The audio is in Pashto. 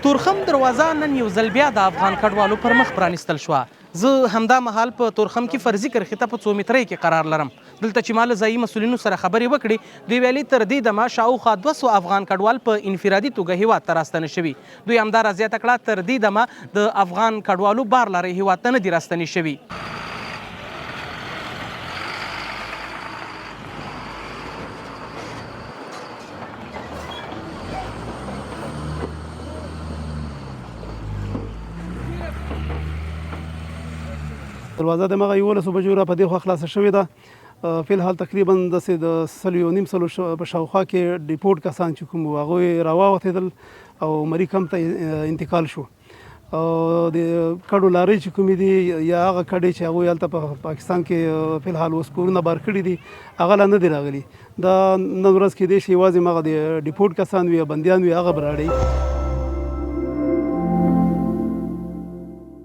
تورخم دروازه نن یو ځل بیا د افغان کډوالو پر مخ پرانېستل شوه. زه همدا مهال په تورخم کې فرضي کرښې ته په 100 مترۍ کې قرار لرم. دلته چې ما له ځایي مسؤلینو سره خبرې وکړې، دوی ویلي تر دې دمه شاوخوا 200 افغان کډوال په انفرادي توګه هیواد ته راستنه شوي. دوی همدا زیاته کړه تر دې دمه د افغان کډوالو بار لارې هیواد ته نه دي راستنې شوي. دروازه د مغه 11 بجو را په دې خوا خلاصه شوې ده. فلحال تقریبا د 1.5 په شاوخوا کې ډیپورټ کسان چې کوم هغوی راواوتېدل او مری کمپ ته انتقال شو. د کډو لارۍ چې کومې دي یا هغه کډې چې هغوی هلته په پاکستان کې فلحال اوس کورونه بار کړي دي هغه لا نه دي راغلي. دا نن ورځ کېدای شي یوازې مغه د ډیپورټ کسان وي یا بندیان وي هغه به راړي.